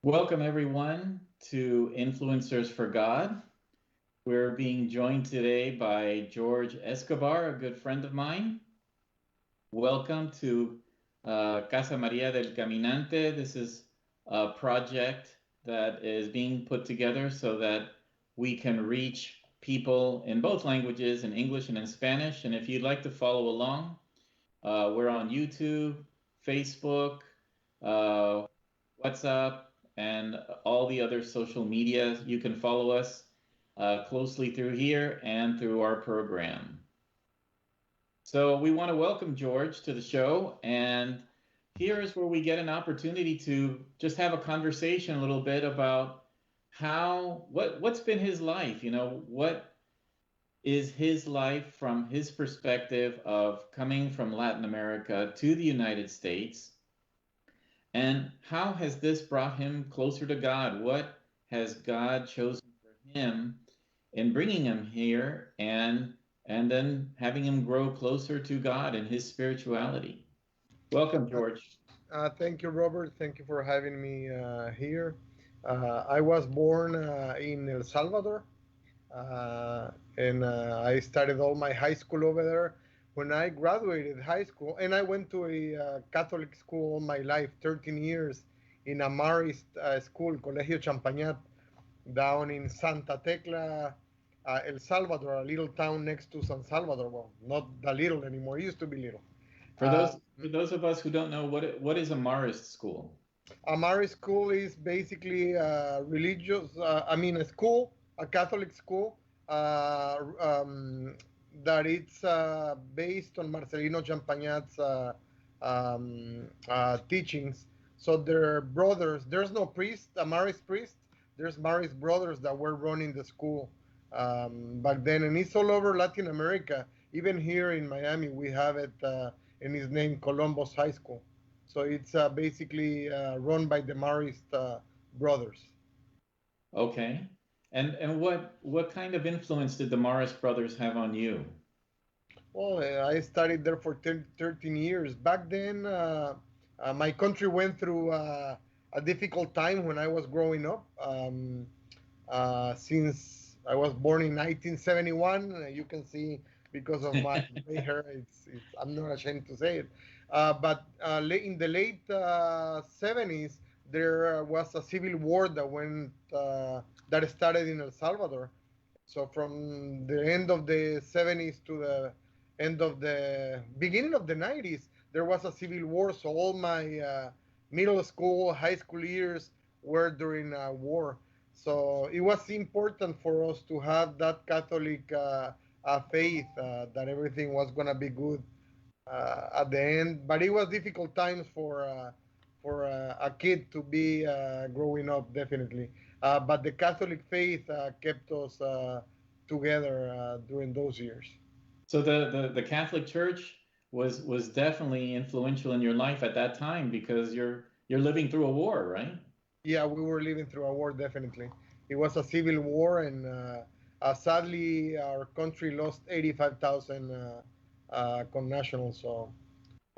Welcome, everyone, to Influencers for God. We're being joined today by George Escobar, a good friend of mine. Welcome to Casa del Caminante. This is a project that is being put together so that we can reach people in both languages, in English and in Spanish. And if you'd like to follow along, we're on YouTube, Facebook, uh, WhatsApp, and all the other social media. You can follow us closely through here and through our program. So we want to welcome George to the show, and here is where we get an opportunity to just have a conversation a little bit about what's been his life. What is his life from his perspective of coming from Latin America to the United States, and how has this brought him closer to God? What has God chosen for him in bringing him here and then having him grow closer to God and his spirituality? Welcome, Uh, George. Thank you, Robert. Thank you for having me here. I was born in El Salvador, uh, and I started all my high school over there. When I graduated high school, and I went to a Catholic school all my life, 13 years, in a Marist school, Colegio Champagnat, down in Santa Tecla, El Salvador, a little town next to San Salvador. Well, not that little anymore. It used to be little. For Uh, those of us who don't know what is a Marist school? Amari school is basically religious, a school, a Catholic school that it's based on Marcelino Champagnat's teachings. So their brothers, there's no priest, Amari's priest, there's Mari's brothers that were running the school back then. And it's all over Latin America. Even here in Miami, we have it, and it's named Columbus High School. So it's basically run by the Marist brothers. Okay. And what kind of influence did the Marist brothers have on you? Well, I studied there for 13 years. Back then, my country went through a difficult time when I was growing up. Since I was born in 1971, you can see because of my gray hair, I'm not ashamed to say it. But in the late 70s, there was a civil war that started in El Salvador. So from the end of the 70s to the end of the beginning of the 90s, there was a civil war. So all my middle school, high school years were during a war. So it was important for us to have that Catholic faith that everything was gonna be good at the end. But it was difficult times for a kid to be growing up, definitely. But the Catholic faith kept us together during those years. So the Catholic Church was definitely influential in your life at that time because you're living through a war, right? Yeah, we were living through a war, definitely. It was a civil war, and sadly, our country lost 85,000 connationals. So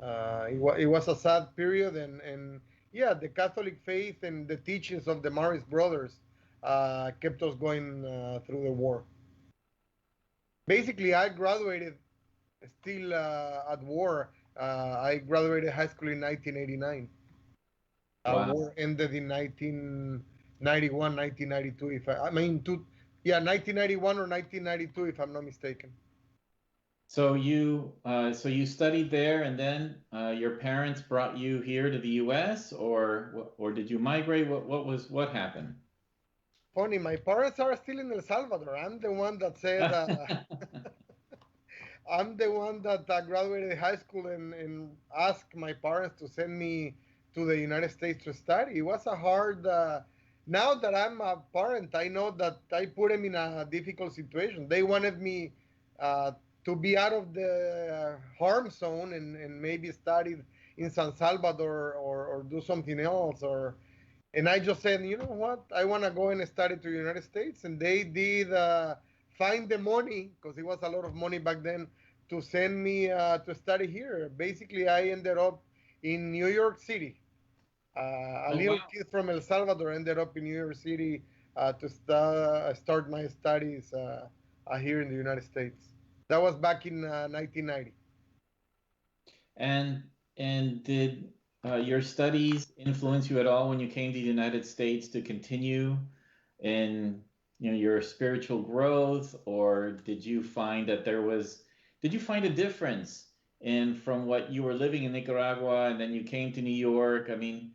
it was a sad period, and yeah, the Catholic faith and the teachings of the Maris brothers kept us going through the war. Basically, I graduated still at war. I graduated high school in 1989. Wow. War ended in 1991, 1992. Yeah, 1991 or 1992, if I'm not mistaken. So you studied there, and then your parents brought you here to the U.S. or did you migrate? What happened? Funny, my parents are still in El Salvador. I'm the one that graduated high school and asked my parents to send me to the United States to study. It was a hard. Now that I'm a parent, I know that I put them in a difficult situation. They wanted me uh, to be out of the harm zone and maybe study in San Salvador or do something else. And I just said, you know what? I want to go and study to the United States. And they did find the money, because it was a lot of money back then, to send me to study here. Basically, I ended up in New York City. A Oh, little wow. kid from El Salvador ended up in New York City to start my studies here in the United States. That was back in 1990. And did your studies influence you at all when you came to the United States to continue in your spiritual growth, or did you find a difference in from what you were living in Nicaragua and then you came to New York? I mean,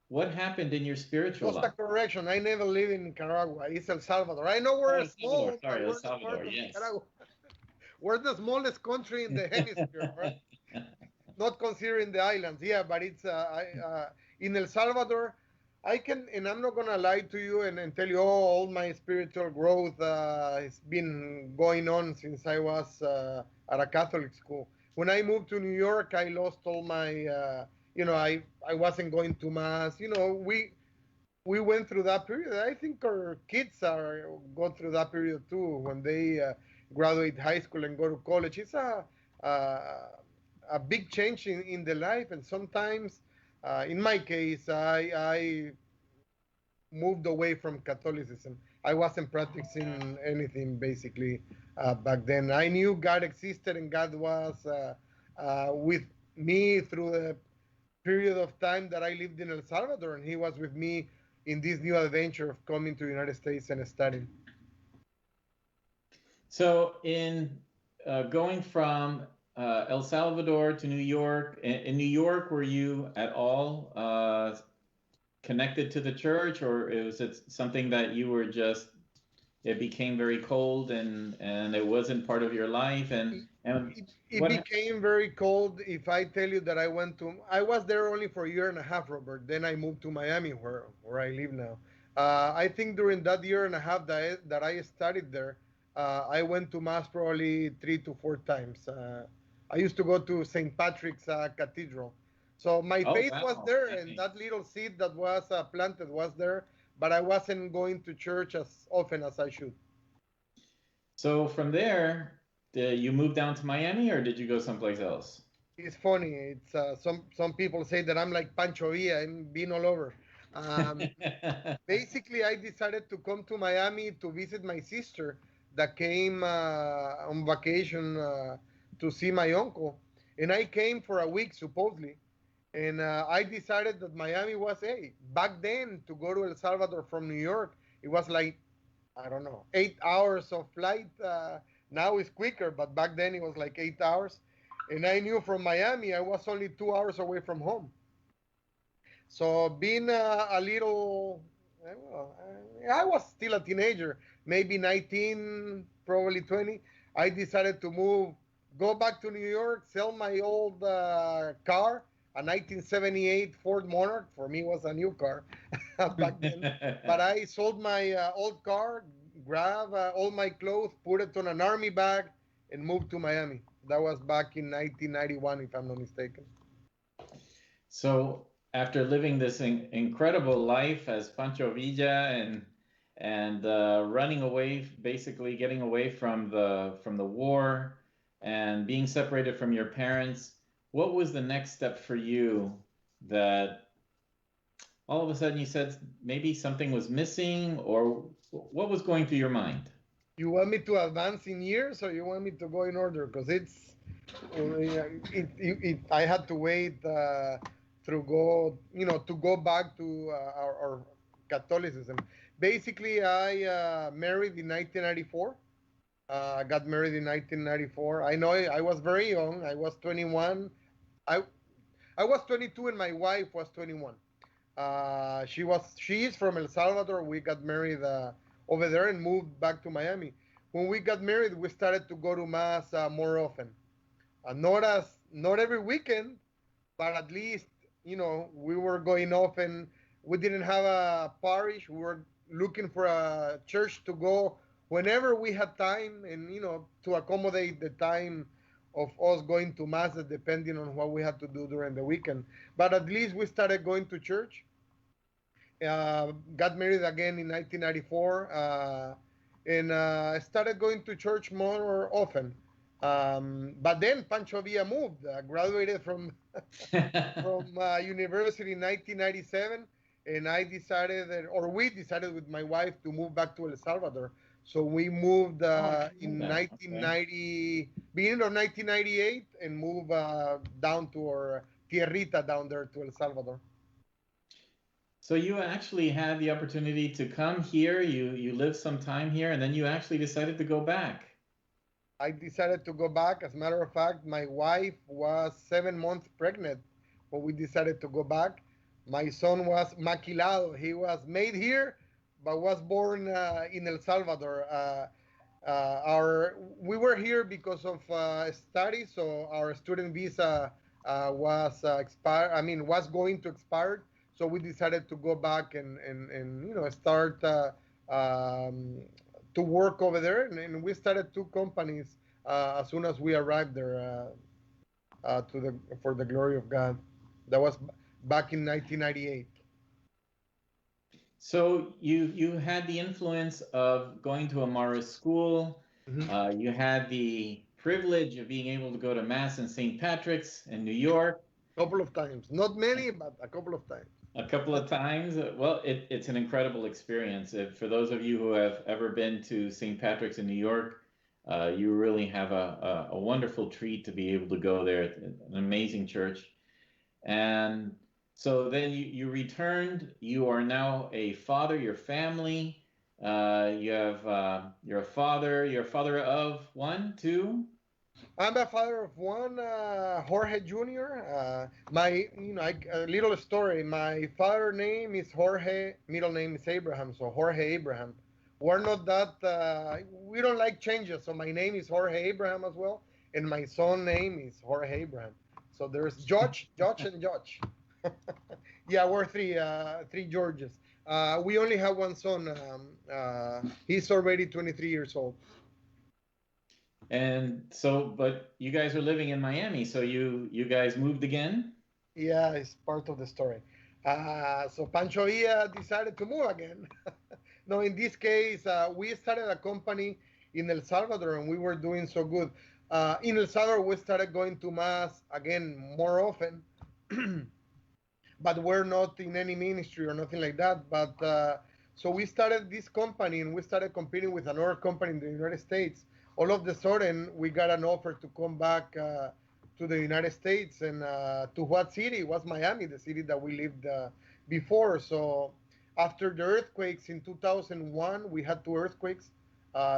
what happened in your spiritual Just a life? correction. I never lived in Nicaragua. It's El Salvador. I know Oh, we're El Salvador. small, but Sorry, El we're not part Salvador. of Yes. Nicaragua. We're the smallest country in the hemisphere, right? Not considering the islands. Yeah, but it's in El Salvador. I can, and I'm not gonna lie to you and tell you, oh, all my spiritual growth has been going on since I was at a Catholic school. When I moved to New York, I lost all my, I wasn't going to mass. We went through that period. I think our kids are go through that period too when they graduate high school and go to college. It's a big change in the life, and sometimes, in my case, I moved away from Catholicism. I wasn't practicing anything basically back then. I knew God existed and God was with me through the period of time that I lived in El Salvador, and He was with me in this new adventure of coming to the United States and studying. So, in going from El Salvador to New York, in New York, were you at all connected to the church, or was it something that you were just, it became very cold and it wasn't part of your life? And It what? became very cold. If I tell you that I was there only for a year and a half, Robert. Then I moved to Miami, where I live now. I think during that year and a half that I studied there, I went to mass probably 3 to 4 times. I used to go to St. Patrick's Cathedral. So my Oh, faith was wow. there, and Nice. that little seed that was planted was there, but I wasn't going to church as often as I should. So from there, did you move down to Miami, or did you go someplace else? It's funny. It's some people say that I'm like Pancho Villa and been all over. Um, Basically, I decided to come to Miami to visit my sister that came on vacation to see my uncle, and I came for a week supposedly. And I decided that Miami was, hey, back then to go to El Salvador from New York, it was like, I don't know, 8 hours of flight. Now it's quicker, but back then it was like 8 hours. And I knew from Miami, I was only 2 hours away from home. So being a little, well, I was still a teenager, maybe 19, probably 20. I decided to move, go back to New York, sell my old car, a 1978 Ford Monarch. For me, was a new car back then. But I sold my old car, grab all my clothes, put it on an army bag, and moved to Miami. That was back in 1991, if I'm not mistaken. So after living this incredible life as Pancho Villa and running away, basically getting away from the war and being separated from your parents, what was the next step for you that all of a sudden you said maybe something was missing, or what was going through your mind? You want me to advance in years, or you want me to go in order? Because I had to wait to go back to our Catholicism. Basically, I married in 1994. I got married in 1994. I know I was very young. I was 21. I I was 22 and my wife was 21. She is from El Salvador. We got married over there and moved back to Miami. When we got married, we started to go to mass more often. Not every weekend, but at least we were going often. We didn't have a parish. We were looking for a church to go whenever we had time, and to accommodate the time of us going to mass, depending on what we had to do during the weekend. But at least we started going to church. Got married again in 1994, and started going to church more often. But then Pancho Villa moved, graduated from university in 1997, and I decided, or we decided with my wife to move back to El Salvador. So we moved Oh, I didn't know in that. Okay. 1990, beginning of 1998, and moved down to our tierrita down there to El Salvador. So you actually had the opportunity to come here. You lived some time here, and then you actually decided to go back. I decided to go back. As a matter of fact, my wife was 7 months pregnant when we decided to go back. My son was maquilado. He was made here, but was born in El Salvador. Our We were here because of study, so our student visa was expired. I mean, was going to expire. So we decided to go back and start um, to work over there, and we started two companies as soon as we arrived there to the for the glory of God. That was back in 1998. So you had the influence of going to a Morris school. Mhm. You had the privilege of being able to go to Mass in St. Patrick's in New York Couple of times, not many, but a couple of times. a couple of times. Well, it's an incredible experience. For those of you who have ever been to St. Patrick's in New York, you really have a wonderful treat to be able to go there. An amazing church. And so then you returned. You are now a father. Your family. You have you're a father. You're a father of one, two. I'm a father of one, Jorge Jr. A little story. My father name is Jorge, middle name is Abraham, so Jorge Abraham. We're not that, we don't like changes, so my name is Jorge Abraham as well, and my son name is Jorge Abraham. So there's George, and George. Yeah, we're three Georges. We only have one son. He's already 23 years old. And so, but you guys are living in Miami, so you guys moved again. Yeah, it's part of the story. So Pancho Villa decided to move again. No, in this case, we started a company in El Salvador, and we were doing so good. In El Salvador, we started going to mass again more often, but we're not in any ministry or nothing like that. But so we started this company, and we started competing with another company in the United States. All of the sudden, we got an offer to come back to the United States, and to what city? It was Miami, the city that we lived before. So after the earthquakes in 2001, we had two earthquakes.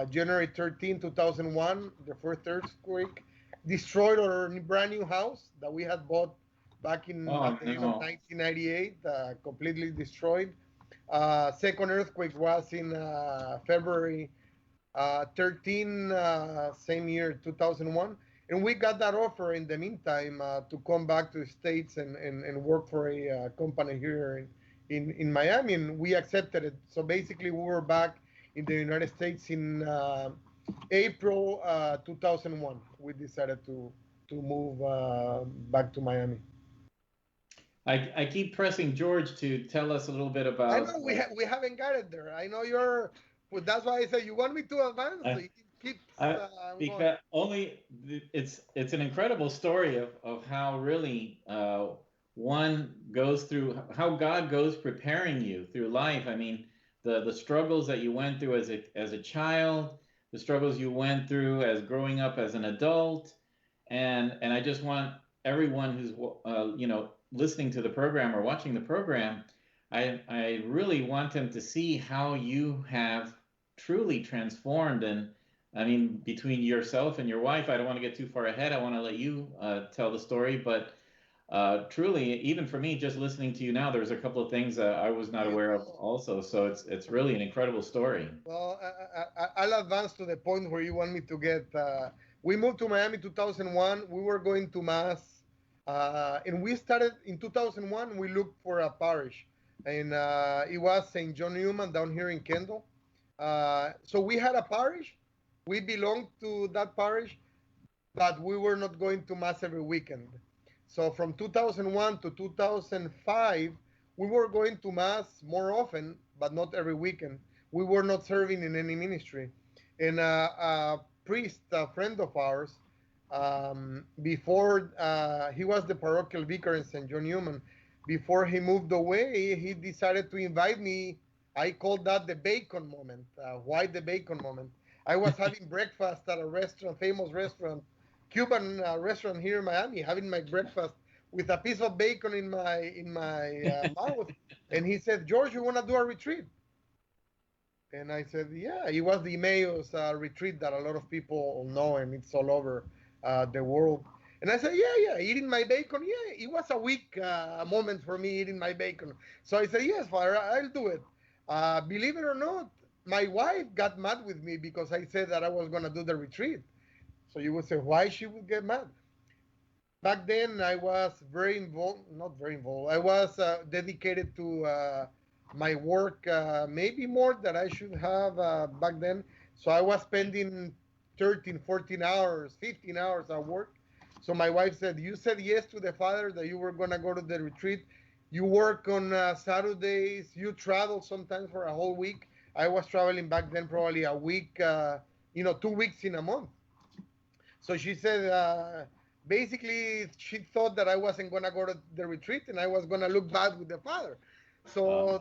January 13, 2001, the first earthquake destroyed our brand new house that we had bought back in Oh at the end of no. 1998, completely destroyed. Second earthquake was in February 13, same year, 2001. And we got that offer in the meantime to come back to the States and work for a company here in Miami. And we accepted it. So basically, we were back in the United States in April 2001. We decided to move back to Miami. I keep pressing George to tell us a little bit I about. know we haven't got it there. I know you're. Well, that's why I said you want me to advance, so Uh, you can keep I, going. because only it's an incredible story of how really one goes through how God goes preparing you through life. I mean, the struggles that you went through as a child, the struggles you went through as growing up as an adult, and I just want everyone who's listening to the program or watching the program, I really want them to see how you have truly transformed. And I mean, between yourself and your wife, I don't want to get too far ahead. I want to let you tell the story, but truly, even for me, just listening to you now, there's a couple of things I was not You aware of know, also. So it's really an incredible story. well, I'll advance to the point where you want me to get. We moved to Miami 2001. We were going to mass, and we started in 2001. We looked for a parish, and it was St. John Newman down here in Kendall. So we had a parish. We belonged to that parish, but we were not going to mass every weekend. So from 2001 to 2005, we were going to mass more often, but not every weekend. We were not serving in any ministry. And a priest, a friend of ours, Before he was the parochial vicar in St. John Newman. Before he moved away, he decided to invite me. I called that the bacon moment. Why the bacon moment? I was having breakfast at a restaurant, famous restaurant, Cuban restaurant here in Miami, having my breakfast with a piece of bacon in my mouth, and he said, "George, you want to do a retreat?" And I said, "Yeah." It was the Emmaus retreat that a lot of people know, and it's all over the world. And I said, "Yeah, yeah, eating my bacon. Yeah, it was a weak moment for me eating my bacon." So I said, "Yes, Father, I'll do it." Believe it or not, my wife got mad with me because I said that I was going to do the retreat. So you would say, why she would get mad? Back then, I was very involved, not very involved. I was dedicated to my work, maybe more than I should have back then. So I was spending 13, 14 hours, 15 hours at work. So my wife said, "You said yes to the Father that you were going to go to the retreat. You work on Saturdays, you travel sometimes for a whole week." I was traveling back then probably a week, 2 weeks in a month. So she said, basically, she thought that I wasn't going to go to the retreat and I was going to look bad with the Father. So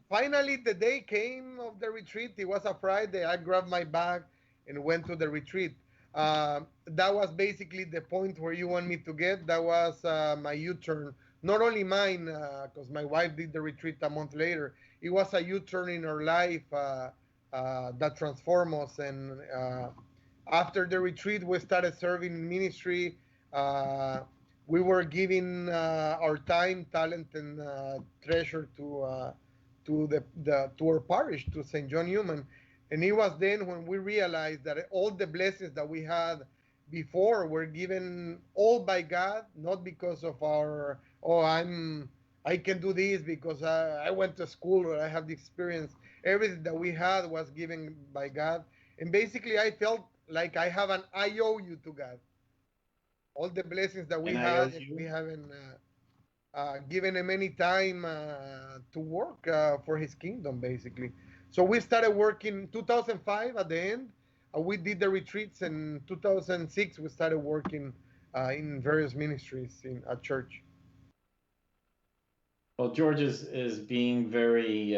finally, the day came of the retreat. It was a Friday. I grabbed my bag and went to the retreat. That was basically the point where you want me to get. That was my U-turn. Not only mine, because my wife did the retreat a month later. It was a U-turn in her life that transformed us. And after the retreat, we started serving ministry. Uh, we were giving our time, talent, and treasure to our parish, to St. John Newman. And it was then when we realized that all the blessings that we had before were given all by God, not because of our, oh, I can do this because I went to school or I have the experience. Everything that we had was given by God. And basically, I felt like I have an IOU to God. All the blessings that we And I owe had, and we you. haven't given him any time to work for his kingdom, basically. So we started working 2005 at the end. We did the retreats in 2006. We started working in various ministries in a church. Well, George is being very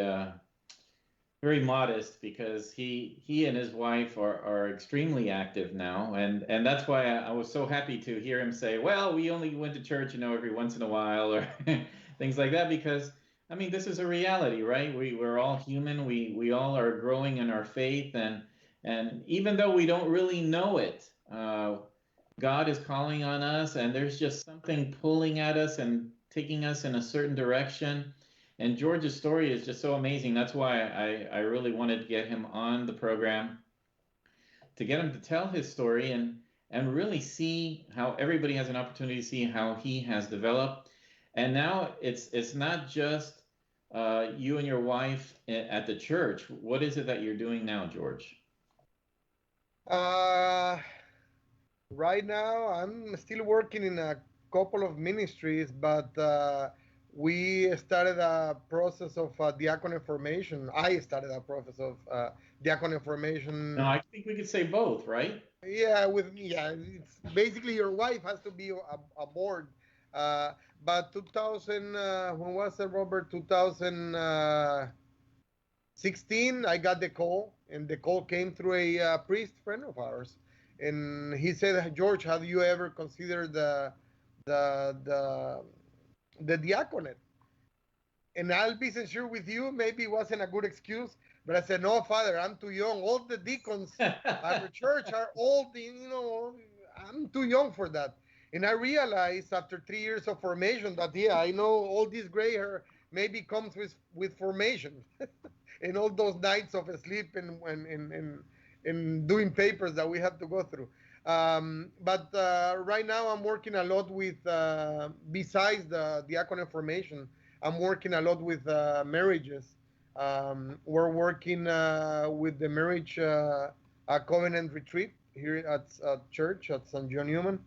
modest because he and his wife are extremely active now, and that's why I was so happy to hear him say, "Well, we only went to church, every once in a while," or things like that. Because I mean, this is a reality, right? We're all human. We all are growing in our faith, and even though we don't really know it, God is calling on us, and there's just something pulling at us and taking us in a certain direction. And George's story is just so amazing. That's why I really wanted to get him on the program to get him to tell his story and really see how everybody has an opportunity to see how he has developed. And now it's not just you and your wife at the church. What is it that you're doing now, George? Uh, right now, I'm still working in a couple of ministries, but we started a process of diaconate formation. I started a process of diaconate No, formation. I think we could say both, right? Yeah, with me. Yeah, it's basically your wife has to be aboard. Uh, but 2000, when was it, Robert? 2016, I got the call, and the call came through a priest friend of ours, and he said, "George, have you ever considered the the the diaconate?" And I'll be sincere with you, maybe it wasn't a good excuse, but I said, "No, Father, I'm too young. All the deacons at the church are old, I'm too young for that." And I realized after 3 years of formation that, yeah, I know all this gray hair maybe comes with formation and all those nights of sleep and doing papers that we have to go through. But right now, I'm working a lot with, besides the diaconate formation, I'm working a lot with marriages. We're working with the marriage covenant retreat here at church at St. John Newman.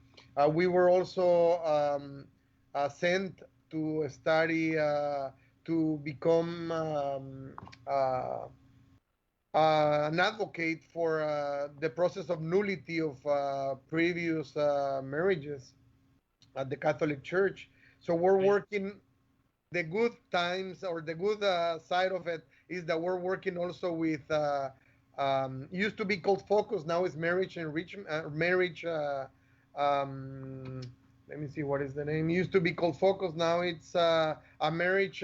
We were also sent to study to become an advocate for the process of nullity of previous marriages at the Catholic Church. So we're Right. working the good times, or the good side of it is that we're working also with used to be called Focus, now it's Marriage Enrichment, Marriage. Um, Let me see, what is the name? Used to be called Focus, now it's a marriage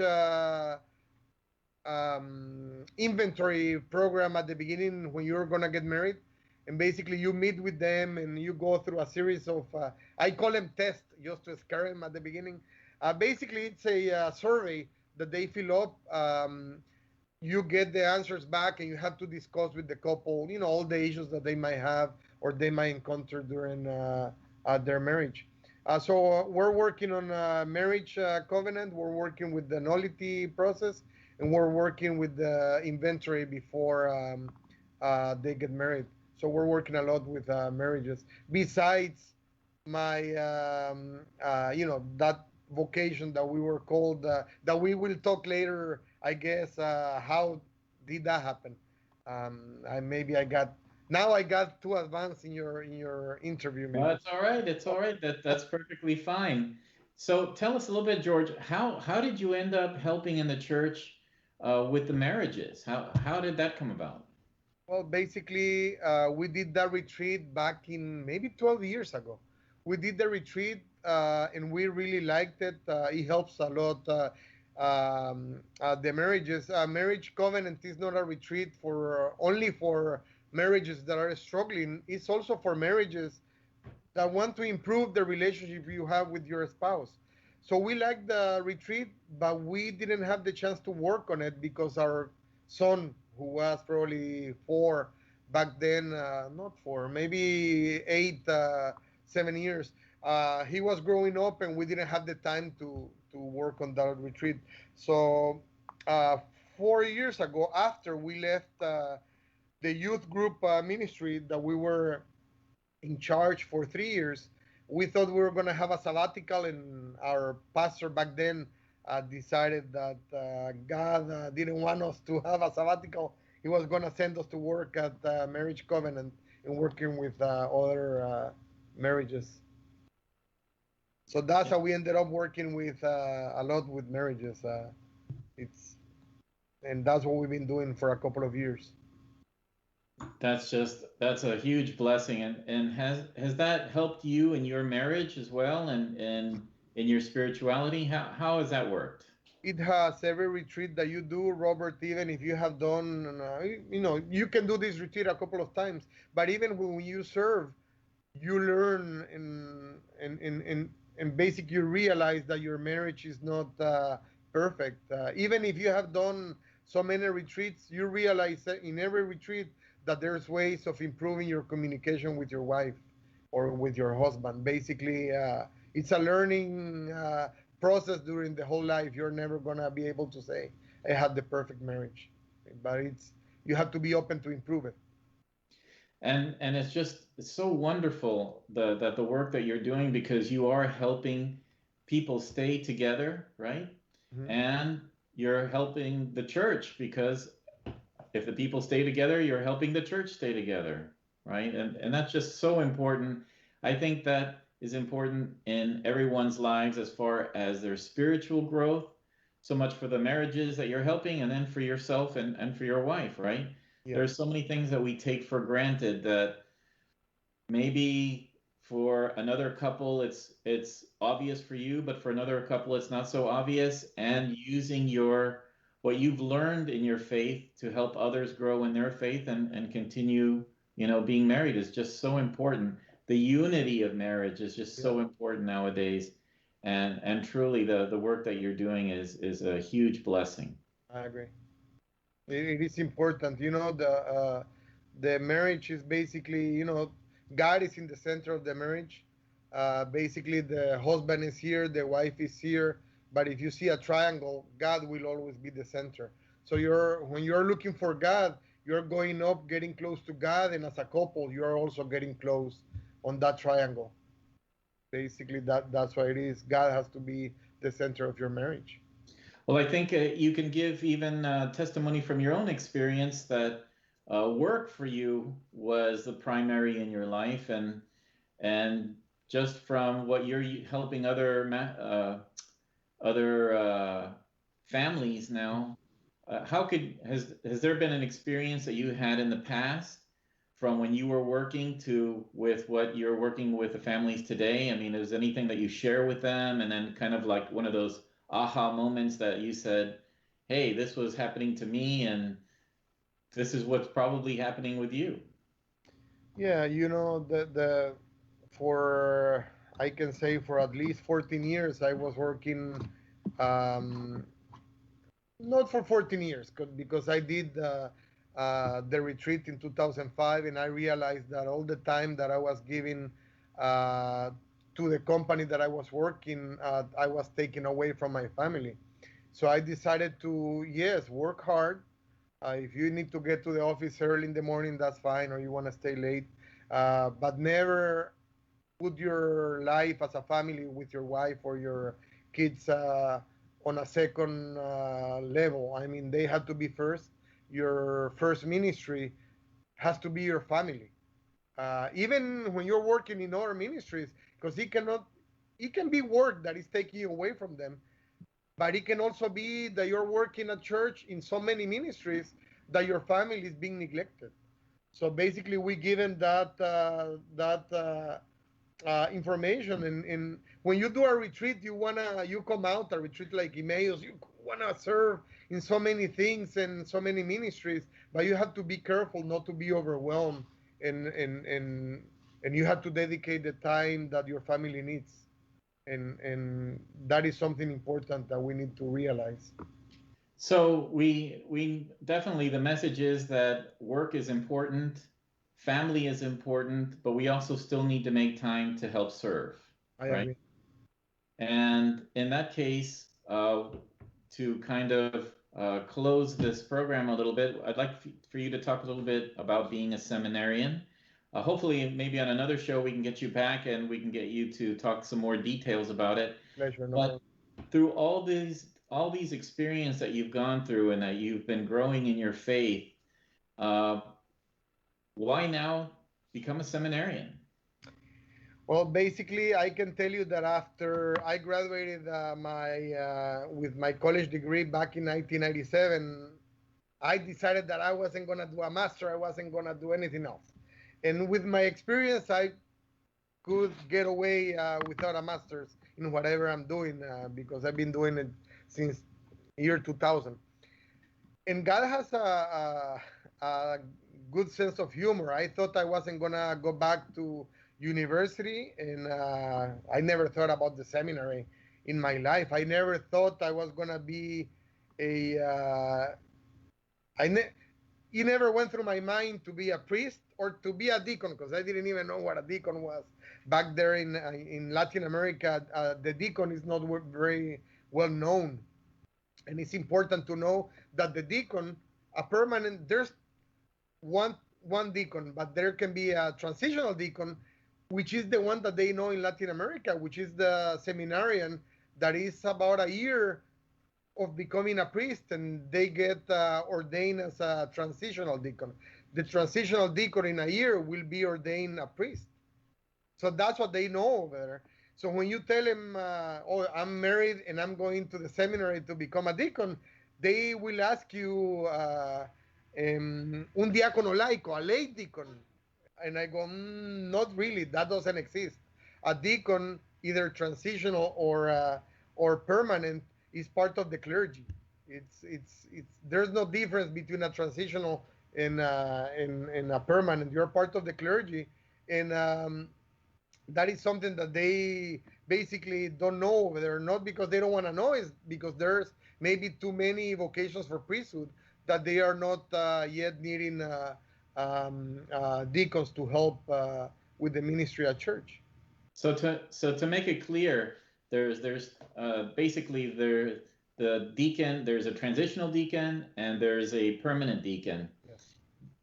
inventory program at the beginning when you're gonna get married, and basically you meet with them and you go through a series of I call them tests just to scare them at the beginning. Basically, it's a survey that they fill up. You get the answers back, and you have to discuss with the couple, all the issues that they might have or they might encounter during their marriage. So we're working on a marriage covenant. We're working with the nullity process, and we're working with the inventory before they get married. So we're working a lot with marriages. Besides my, that vocation that we were called, that we will talk later, I guess. How did that happen? I got too advanced in your interview, No, maybe. it's all right. It's all right. That's perfectly fine. So tell us a little bit, George. How did you end up helping in the church with the marriages? How did that come about? Well, basically, we did that retreat back in maybe 12 years ago. We did the retreat, and we really liked it. It helps a lot. The marriages, marriage covenant is not a retreat for only for marriages that are struggling. It's also for marriages that want to improve the relationship you have with your spouse. So we liked the retreat, but we didn't have the chance to work on it because our son, who was probably 4 back then, not 4, maybe 8, 7 years, he was growing up, and we didn't have the time to work on that retreat. So 4 years ago, after we left the youth group ministry that we were in charge for 3 years. We thought we were going to have a sabbatical, and our pastor back then decided that God didn't want us to have a sabbatical. He was going to send us to work at Marriage Covenant and working with other marriages. So that's how we ended up working with a lot with marriages. It's and that's what we've been doing for a couple of years. That's a huge blessing. And has that helped you in your marriage as well, and in your spirituality? How has that worked? It has every retreat that you do, Robert. Even if you have done, you can do this retreat a couple of times, but even when you serve, you learn and basically you realize that your marriage is not perfect. Even if you have done so many retreats, you realize that in every retreat that there's ways of improving your communication with your wife or with your husband. Basically, it's a learning process during the whole life. You're never gonna be able to say I had the perfect marriage, but you have to be open to improve it. And it's so wonderful that the work that you're doing, because you are helping people stay together, right? Mhm. And you're helping the church, because if the people stay together, you're helping the church stay together, right? And that's just so important. I think that is important in everyone's lives as far as their spiritual growth, so much for the marriages that you're helping, and then for yourself and for your wife, right? Yes. There's so many things that we take for granted that maybe for another couple it's obvious for you, but for another couple it's not so obvious. Yeah. And using your what you've learned in your faith to help others grow in their faith and continue, being married is just so important. The unity of marriage is just Yeah. so important nowadays. And truly the work that you're doing is a huge blessing. I agree. It is important. The marriage is basically, God is in the center of the marriage. Basically, the husband is here, the wife is here. But if you see a triangle, God will always be the center. So when you're looking for God, you're going up, getting close to God, and as a couple, you're also getting close on that triangle. Basically, that's what it is. God has to be the center of your marriage. Well, I think you can give even testimony from your own experience that work for you was the primary in your life, and just from what you're helping other families now, has there been an experience that you had in the past from when you were working to with what you're working with the families today? I mean, is anything that you share with them, and then kind of like one of those aha moments that you said, "Hey, this was happening to me, and this is what's probably happening with you." Yeah, the for I can say for at least 14 years I was working, um, not for 14 years because I did the retreat in 2005, and I realized that all the time that I was giving uh, to the company that I was working, I was taking away from my family. So I decided to, yes, work hard. If you need to get to the office early in the morning, that's fine, or you want to stay late, but never put your life as a family with your wife or your kids on a second level. I mean, they have to be first. Your first ministry has to be your family. Even when you're working in other ministries, because it can be work that is taking you away from them, but it can also be that you're working at church in so many ministries that your family is being neglected. So basically, we given that information, and when you do a retreat, you come out a retreat like Emmaus, you wanna serve in so many things and so many ministries, but you have to be careful not to be overwhelmed, and and and and you have to dedicate the time that your family needs, and that is something important that we need to realize. So we definitely, the message is that work is important, family is important, but we also still need to make time to help serve, I right? agree. And in that case, to kind of close this program a little bit, I'd like for you to talk a little bit about being a seminarian. Hopefully, maybe on another show we can get you back and we can get you to talk some more details about it. Pleasure, no But problem. through all these experience that you've gone through and that you've been growing in your faith, uh, why now become a seminarian? Well, basically, I can tell you that after I graduated my with my college degree back in 1997, I decided that I wasn't gonna do a master. I wasn't gonna do anything else. And with my experience, I could get away without a master's in whatever I'm doing because I've been doing it since year 2000. And God has a good sense of humor. I thought I wasn't gonna go back to university, and I never thought about the seminary in my life. I never thought I was gonna be a. I ne- it never went through my mind to be a priest or to be a deacon because I didn't even know what a deacon was back there in Latin America. The deacon is not very well known, and it's important to know that the deacon, a permanent, there's one deacon, but there can be a transitional deacon, which is the one that they know in Latin America, which is the seminarian that is about a year of becoming a priest, and they get ordained as a transitional deacon. The transitional deacon in a year will be ordained a priest. So that's what they know over there. So when you tell them, "Oh, I'm married and I'm going to the seminary to become a deacon," they will ask you, "Un diácono laico, a lay deacon," and I go, "Not really. That doesn't exist. A deacon, either transitional or permanent, is part of the clergy. It's there's no difference between a transitional and a permanent. You're part of the clergy, and that is something that they basically don't know over there, not because they don't want to know, is because there's maybe too many vocations for priesthood that they are not yet needing deacons to help with the ministry at church. So to make it clear, basically the deacon, there's a transitional deacon and there's a permanent deacon. Yes.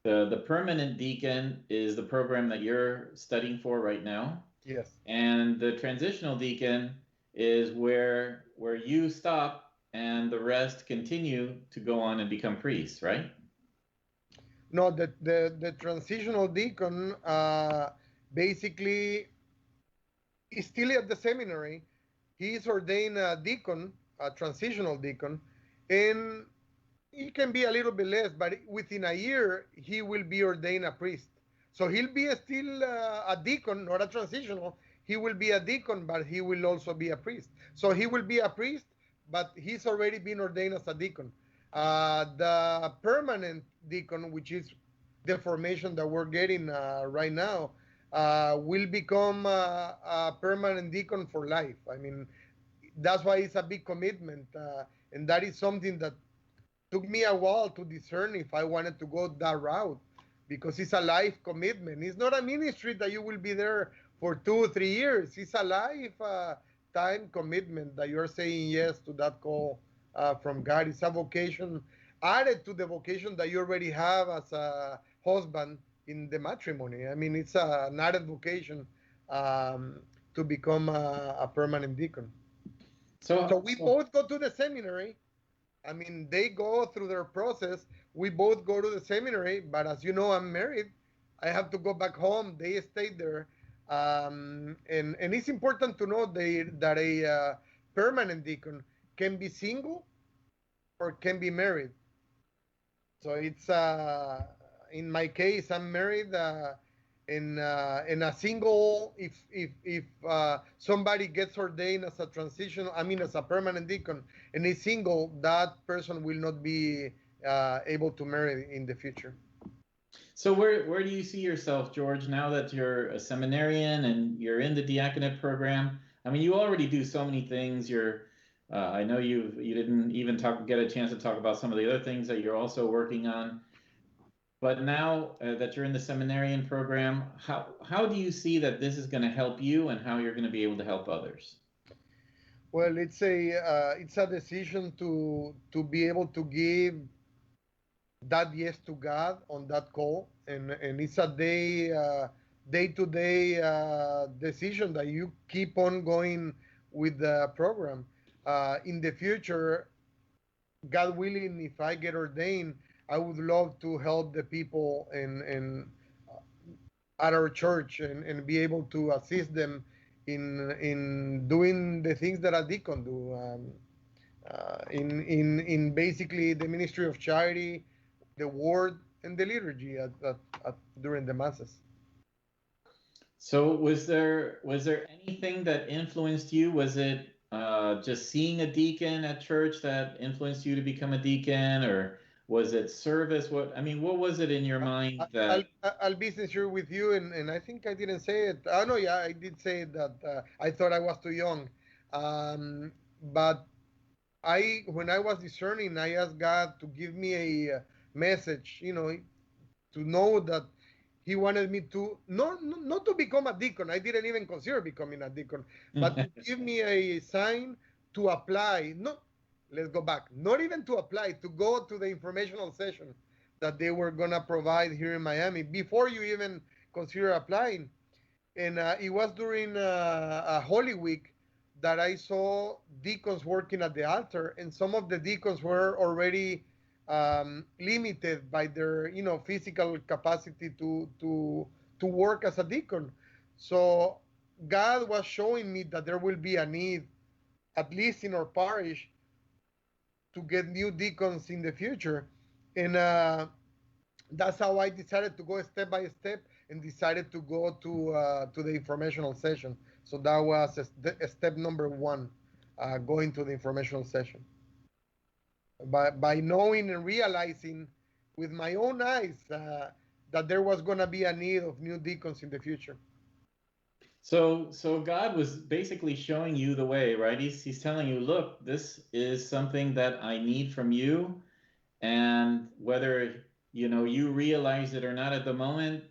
The permanent deacon is the program that you're studying for right now, Yes. and the transitional deacon is where you stop and the rest continue to go on and become priests, right? No, the transitional deacon basically is still at the seminary. He is ordained a deacon, a transitional deacon, and he can be a little bit less, but within a year he will be ordained a priest. So he'll be still a deacon, not a transitional. He will be a deacon, but he will also be a priest. So he will be a priest, but he's already been ordained as a deacon. The permanent deacon, which is the formation that we're getting right now, will become a permanent deacon for life. I mean, that's why it's a big commitment, and that is something that took me a while to discern if I wanted to go that route because it's a life commitment. It's not a ministry that you will be there for 2 or 3 years. It's a life time commitment that you're saying yes to that call from God. It's a vocation added to the vocation that you already have as a husband in the matrimony. I mean, it's an added vocation um, to become a permanent deacon. So So, we both go to the seminary. I mean, they go through their process. We both go to the seminary, but as you know, I'm married. I have to go back home. They stayed there. And it's important to know that a permanent deacon can be single or can be married. So it's in my case, I'm married. In a single, if somebody gets ordained as a transition, I mean as a permanent deacon, and is single, that person will not be able to marry in the future. so where do you see yourself, George, now that you're a seminarian and you're in the diaconate program? I mean, you already do so many things. I know you didn't even get a chance to talk about some of the other things that you're also working on. But now that you're in the seminarian program, how do you see that this is going to help you and how you're going to be able to help others? Well, it's a decision to be able to give that yes to God on that call, and it's a day to day decision that you keep on going with the program. In the future, God willing, if I get ordained, I would love to help the people in at our church and be able to assist them in doing the things that a deacon do. In basically the ministry of charity, the word, and the liturgy during the masses. So was there anything that influenced you? Was it just seeing a deacon at church that influenced you to become a deacon, or was it service? What I mean, what was it in your mind I'll, that? I'll be sincere with you, and I think I didn't say it. Oh no, yeah, I did say that I thought I was too young, but when I was discerning, I asked God to give me a message, to know that He wanted me to not to become a deacon. I didn't even consider becoming a deacon, but to give me a sign to apply. No, let's go back. Not even to apply, to go to the informational session that they were gonna provide here in Miami before you even consider applying. And it was during a Holy Week that I saw deacons working at the altar, and some of the deacons were already limited by their, physical capacity to work as a deacon. So God was showing me that there will be a need, at least in our parish, to get new deacons in the future, and that's how I decided to go step by step and decided to go to the informational session. So that was step number one, going to the informational session. By knowing and realizing with my own eyes that there was going to be a need of new deacons in the future. So God was basically showing you the way, right? He's telling you, look, this is something that I need from you, and whether you realize it or not at the moment,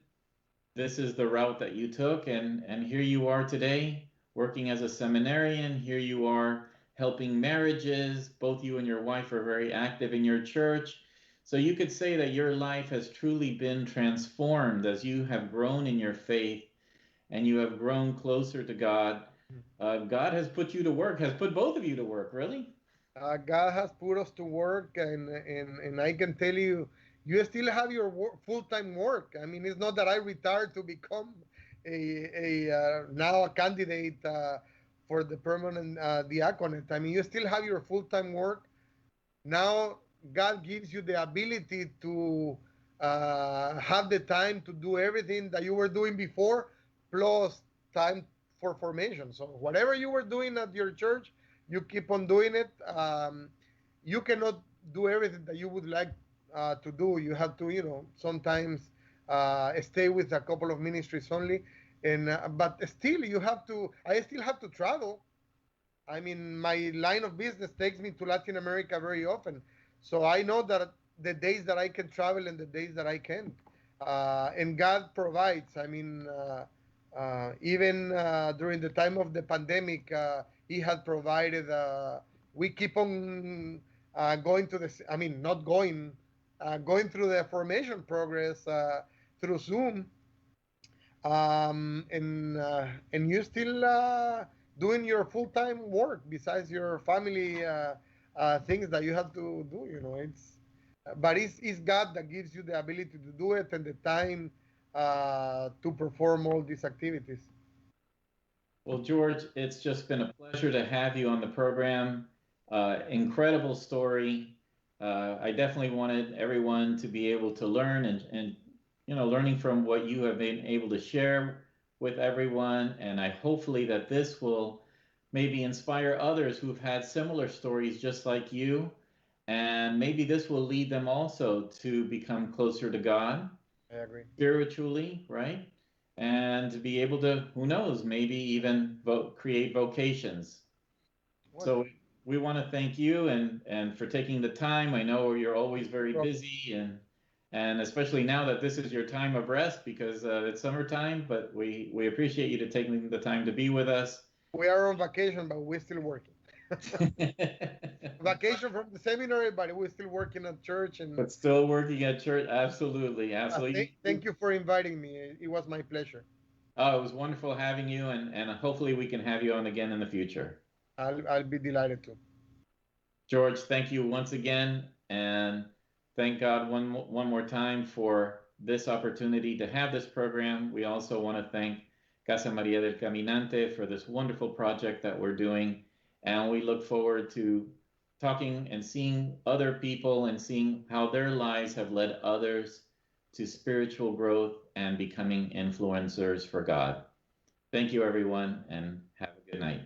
this is the route that you took, and here you are today working as a seminarian. Here you are helping marriages. Both you and your wife are very active in your church. So you could say that your life has truly been transformed as you have grown in your faith and you have grown closer to God. God has put you to work, has put both of you to work, really. God has put us to work, and I can tell you, you still have your full-time work. I mean, it's not that I retired to become now a candidate for the permanent diaconate. I mean, you still have your full-time work. Now God gives you the ability to have the time to do everything that you were doing before, plus time for formation. So whatever you were doing at your church, you keep on doing it. You cannot do everything that you would like to do. You have to, sometimes stay with a couple of ministries only, and but still you have to. I still have to travel. I mean, my line of business takes me to Latin America very often. So I know that the days that I can travel and the days that I can't. And God provides. I mean, even during the time of the pandemic, He had provided. We keep on going to the, I mean, not going, going through the formation progress through Zoom, and you still doing your full-time work besides your family things that you have to do. But it's God that gives you the ability to do it and the time to perform all these activities. Well, George, it's just been a pleasure to have you on the program. Incredible story. I definitely wanted everyone to be able to learn and learning from what you have been able to share with everyone. And I hopefully that this will maybe inspire others who've had similar stories just like you. And maybe this will lead them also to become closer to God I agree. spiritually, right? And to be able to, who knows, maybe even create vocations. Well, So we want to thank you and for taking the time. I know you're always no very problem. busy and especially now that this is your time of rest because it's summertime, but we appreciate you to taking the time to be with us. We are on vacation, but we're still working. Vacation from the seminary, but we're still working at church. And But still working at church. Absolutely, absolutely. thank you for inviting me. It was my pleasure. Oh, it was wonderful having you, and hopefully we can have you on again in the future. I'll be delighted to. George, thank you once again, and thank God one more time for this opportunity to have this program. We also want to thank Casa Maria del Caminante for this wonderful project that we're doing, and we look forward to talking and seeing other people and seeing how their lives have led others to spiritual growth and becoming influencers for God. Thank you, everyone, and have a good night.